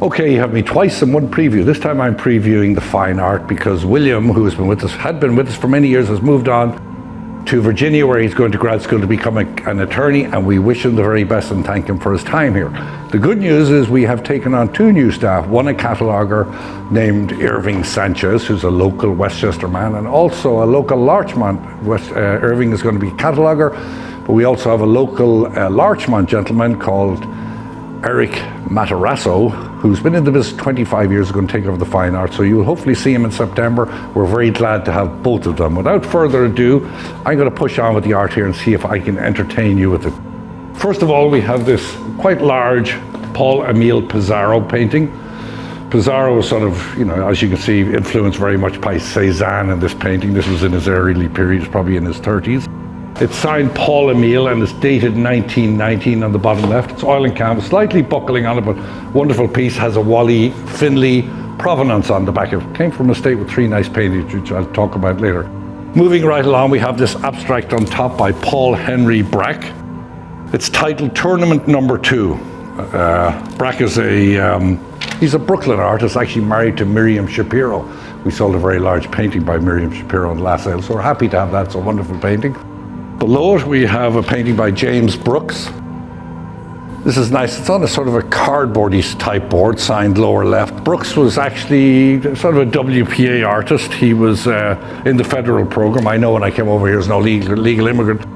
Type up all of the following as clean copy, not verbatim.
Okay, you have me twice in one preview. This time I'm previewing the fine art because William, who had been with us for many years, has moved on to Virginia, where he's going to grad school to become an attorney, and we wish him the very best and thank him for his time here. The good news is we have taken on 2 new staff, one a cataloger named Irving Sanchez, who's a local Westchester man, and also a local Larchmont. Irving is going to be a cataloger, but we also have a local Larchmont gentleman called Eric Matarasso, who's been in the business 25 years, is going to take over the fine art. So you'll hopefully see him in September. We're very glad to have both of them. Without further ado, I'm going to push on with the art here and see if I can entertain you with it. First of all, we have this quite large Emile Pizarro painting. Pizarro was sort of, as you can see, influenced very much by Cézanne in this painting. This was in his early period, probably in his 30s. It's signed Emile and it's dated 1919 on the bottom left. It's oil and canvas, slightly buckling on it, but wonderful piece. Has a Wally Finlay provenance on the back of it. Came from a state with 3 nice paintings, which I'll talk about later. Moving right along, we have this abstract on top by Paul Henry Brack. It's titled Tournament Number 2. Brack is he's a Brooklyn artist, actually married to Miriam Shapiro. We sold a very large painting by Miriam Shapiro in the last sale, so we're happy to have that. It's a wonderful painting. Below it, we have a painting by James Brooks. This is nice. It's on a sort of a cardboardy type board, signed lower left. Brooks was actually sort of a WPA artist. He was in the federal program. I know when I came over here as an illegal immigrant,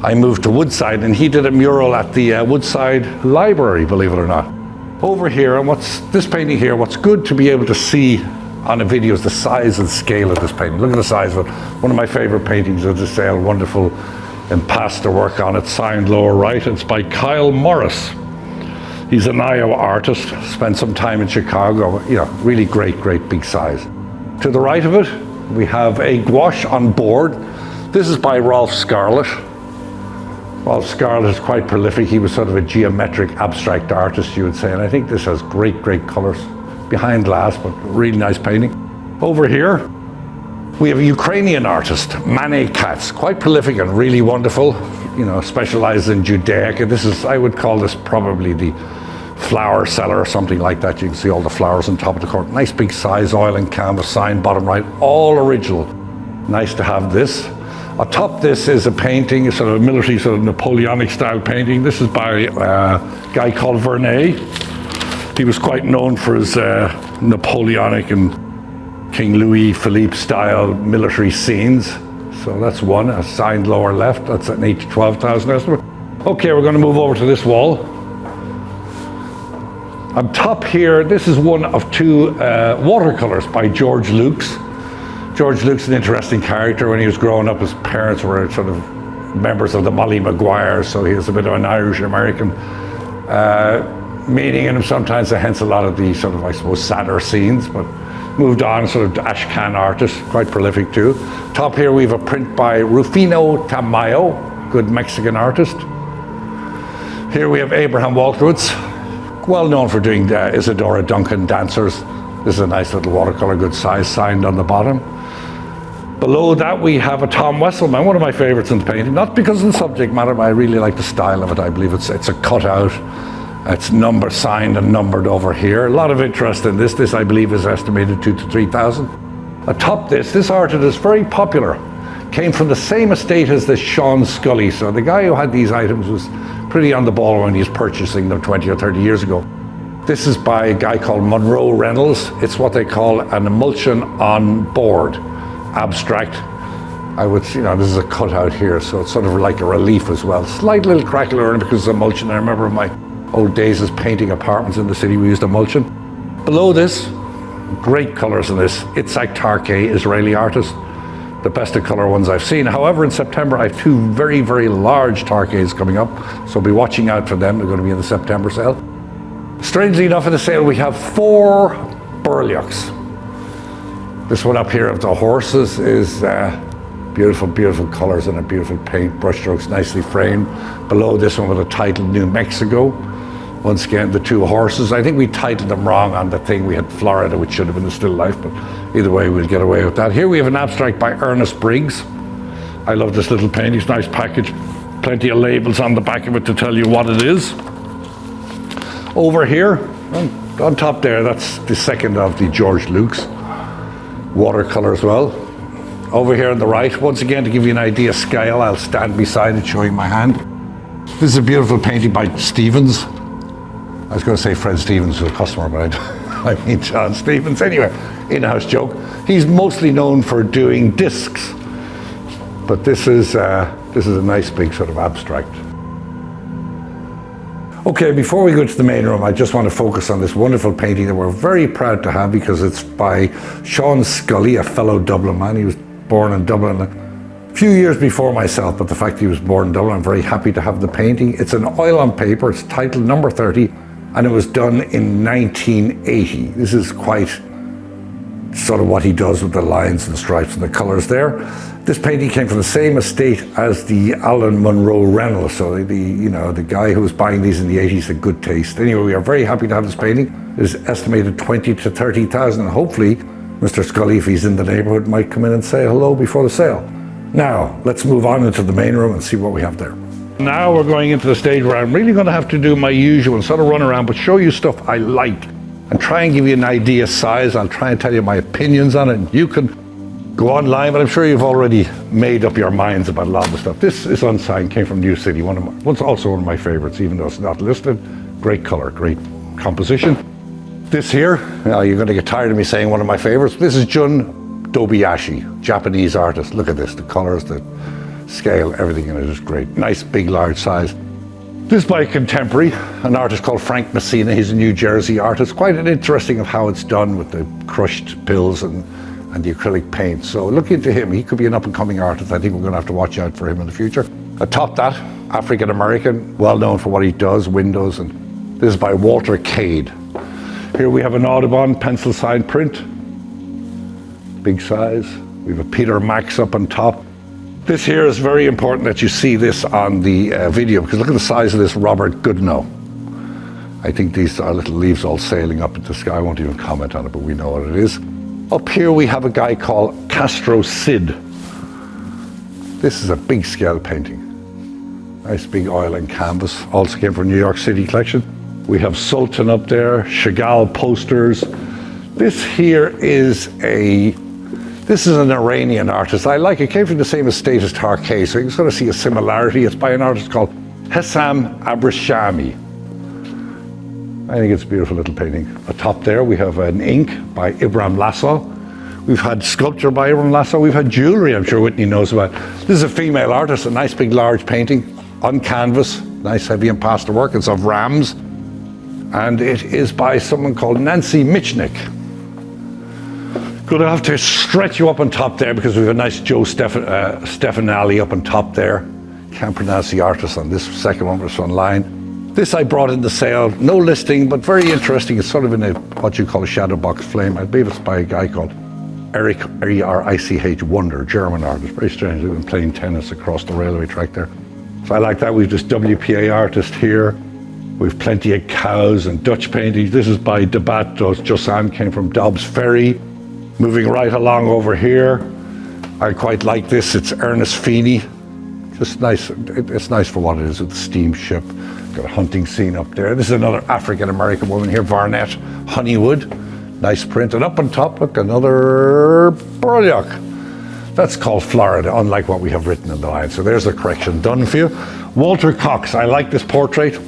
I moved to Woodside, and he did a mural at the Woodside Library, believe it or not. Over here, and this painting here, what's good to be able to see on a video is the size and scale of this painting. Look at the size of it. One of my favorite paintings of the sale, wonderful impasto work on it, signed lower right. It's by Kyle Morris. He's an Iowa artist, spent some time in Chicago. Really great big size. To the right of it, we have a gouache on board. This is by Rolf Scarlet. Rolf Scarlet is quite prolific. He was sort of a geometric abstract artist, you would say, and I think this has great colors. Behind glass, but really nice painting. Over here, we have a Ukrainian artist, Mane Katz, quite prolific and really wonderful, specialized in Judaic. And I would call this probably the flower seller or something like that. You can see all the flowers on top of the court. Nice big size, oil and canvas, signed bottom right, all original. Nice to have this. Atop this is a painting, a sort of military, sort of Napoleonic style painting. This is by a guy called Vernet. He was quite known for his Napoleonic and King Louis Philippe style military scenes. So that's one, a signed lower left. That's an 8,000 to 12,000 estimate. Okay, we're going to move over to this wall. On top here, this is one of 2 watercolors by George Lukes. George Lukes is an interesting character. When he was growing up, his parents were sort of members of the Molly Maguires, so he has a bit of an Irish-American meaning in him sometimes, hence a lot of the sort of, I suppose, sadder scenes, but moved on, sort of Ashcan artist, quite prolific too. Top here we have a print by Rufino Tamayo, good Mexican artist. Here we have Abraham Walkowitz, well known for doing Isadora Duncan dancers. This is a nice little watercolor, good size, signed on the bottom. Below that we have a Tom Wesselman, one of my favorites in the painting, not because of the subject matter, but I really like the style of it. I believe it's a cutout. It's signed and numbered over here. A lot of interest in this. This, I believe, is estimated 2,000 to 3,000. Atop this artist is very popular. Came from the same estate as this Sean Scully. So the guy who had these items was pretty on the ball when he was purchasing them 20 or 30 years ago. This is by a guy called Monroe Reynolds. It's what they call an emulsion on board, abstract. this is a cutout here, so it's sort of like a relief as well. Slight little crackle around because it's emulsion. I remember in my old days as painting apartments in the city, we used emulsion. Below this, great colors in this, Itzhak Tarkay, Israeli artist. The best of color ones I've seen. However, in September, I have 2 very, very large Tarkays coming up, so be watching out for them. They're going to be in the September sale. Strangely enough, in the sale, we have 4 Burleuchs. This one up here of the horses is beautiful, beautiful colors and a beautiful paint, brushstrokes nicely framed. Below this one with a title, New Mexico. Once again, the 2 horses. I think we titled them wrong on the thing. We had Florida, which should have been the still life, but either way, we'll get away with that. Here we have an abstract by Ernest Briggs. I love this little painting. It's a nice package. Plenty of labels on the back of it to tell you what it is. Over here, On top there, that's the second of the George Luke's watercolor as well. Over here on the right, once again to give you an idea of scale, I'll stand beside it showing my hand. This is a beautiful painting by Stevens. I was going to say Fred Stevens, who's a customer, but I mean John Stevens. Anyway, in-house joke. He's mostly known for doing discs, but this is a nice big sort of abstract. Okay, before we go to the main room, I just want to focus on this wonderful painting that we're very proud to have because it's by Sean Scully, a fellow Dublin man. He was born in Dublin a few years before myself, but the fact he was born in Dublin, I'm very happy to have the painting. It's an oil on paper. It's titled Number 30, and it was done in 1980. This is quite sort of what he does with the lines and stripes and the colors there. This painting came from the same estate as the Alan Monroe Reynolds, so the guy who was buying these in the 80s had good taste. Anyway, we are very happy to have this painting. It is estimated 20 to 30,000, and hopefully Mr. Scully, if he's in the neighborhood, might come in and say hello before the sale. Now, let's move on into the main room and see what we have there. Now we're going into the stage where I'm really going to have to do my usual and sort of run around, but show you stuff I like and try and give you an idea size. I'll try and tell you my opinions on it, and you can go online, but I'm sure you've already made up your minds about a lot of the stuff. This is unsigned, came from New City, also one of my favorites, even though it's not listed. Great color, great composition. This here, you're going to get tired of me saying one of my favorites. This is Jun Dobayashi, Japanese artist. Look at this, the colors, the scale, everything in it is great. Nice, big, large size. This is by a contemporary, an artist called Frank Messina. He's a New Jersey artist. Quite an interesting of how it's done with the crushed pills and the acrylic paint. So look into him. He could be an up-and-coming artist. I think we're going to have to watch out for him in the future. Atop that, African-American, well known for what he does, windows, and this is by Walter Cade. Here we have an Audubon pencil sign print, big size. We have a Peter Max up on top. This here is very important that you see this on the video, because look at the size of this Robert Goodenough. I think these are little leaves all sailing up into the sky. I won't even comment on it, but we know what it is. Up here we have a guy called Castro Cid. This is a big scale painting. Nice big oil and canvas. Also came from New York City collection. We have Sultan up there, Chagall posters. This here is an Iranian artist. I like it. It came from the same estate as Clarke, so you can sort of see a similarity. It's by an artist called Hessam Abrashami. I think it's a beautiful little painting. Atop there we have an ink by Ibrahim Lasso. We've had sculpture by Ibrahim Lasso. We've had jewelry, I'm sure Whitney knows about. This is a female artist, a nice big large painting on canvas. Nice heavy and pastel work. It's of rams. And it is by someone called Nancy Michnick. Gonna have to stretch you up on top there because we have a nice Joe Stefanelli up on top there. Can't pronounce the artist on this second one, but it's online. This I brought in the sale, no listing, but very interesting. It's sort of in what you call a shadow box flame. I believe it's by a guy called Eric, R-I-C-H, Wonder, German artist. Very strange, they've been playing tennis across the railway track there. So I like that. We've this WPA artist here. We've plenty of cows and Dutch paintings. This is by Debat Josan, came from Dobbs Ferry. Moving right along over here, I quite like this. It's Ernest Feeney. Just nice. It's nice for what it is with the steamship. Got a hunting scene up there. This is another African-American woman here, Varnett Honeywood. Nice print. And up on top, look, another Burliock. That's called Florida, unlike what we have written in the line. So there's a correction done for you. Walter Cox. I like this portrait.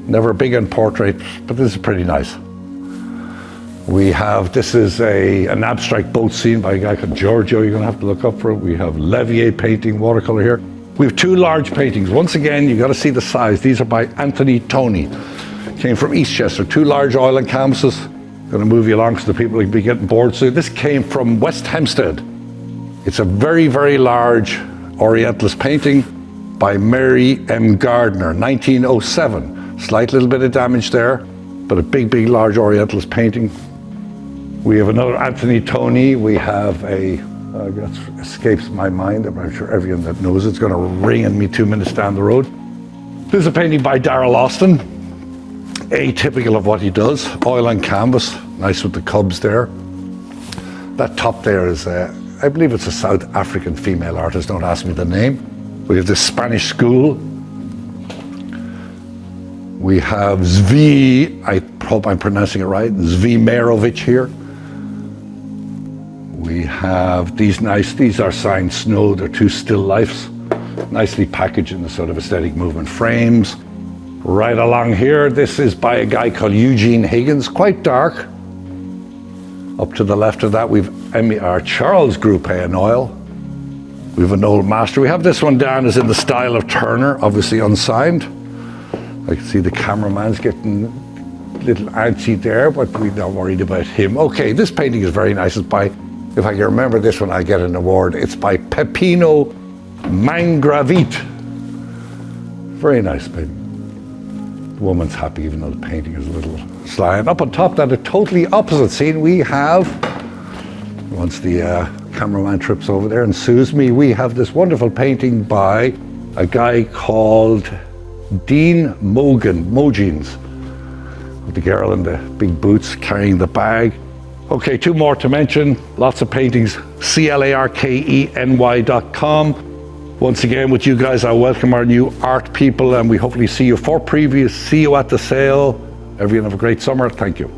Never big on portraits, but this is pretty nice. We have, this is an abstract boat scene by a guy called Giorgio. You're going to have to look up for it. We have Levier painting, watercolor here. We have two large paintings. Once again, you got to see the size. These are by Anthony Tony. Came from Eastchester. Two large oil and canvases. Going to move you along so the people will be getting bored soon. This came from West Hempstead. It's a very, very large Orientalist painting by Mary M. Gardner, 1907. Slight little bit of damage there, but a big, big, large Orientalist painting. We have another Anthony Tony. We have that escapes my mind. I'm sure everyone that knows it's going to ring in me 2 minutes down the road. This is a painting by Daryl Austin. Atypical of what he does. Oil on canvas. Nice with the cubs there. That top there is, I believe it's a South African female artist. Don't ask me the name. We have the Spanish School. We have Zvi, I hope I'm pronouncing it right, Zvimerovich here. We have these are signed Snow, they're 2 still lifes, nicely packaged in the sort of aesthetic movement frames. Right along here, this is by a guy called Eugene Higgins, quite dark. Up to the left of that, we've our Charles Groupé in oil. We have an old master. We have this one down as in the style of Turner, obviously unsigned. I can see the cameraman's getting a little antsy there, but we're not worried about him. Okay, this painting is very nice. It's by, if I can remember this one, I get an award. It's by Pepino Mangravit. Very nice painting. The woman's happy even though the painting is a little sly. And up on top of that, a totally opposite scene, we have, once the cameraman trips over there and sues me, we have this wonderful painting by a guy called Dean Mogins, with the girl in the big boots carrying the bag. Okay, 2 more to mention. Lots of paintings, clarkeny.com. Once again, with you guys, I welcome our new art people, and we hopefully see you for previews, see you at the sale. Everyone have a great summer. Thank you.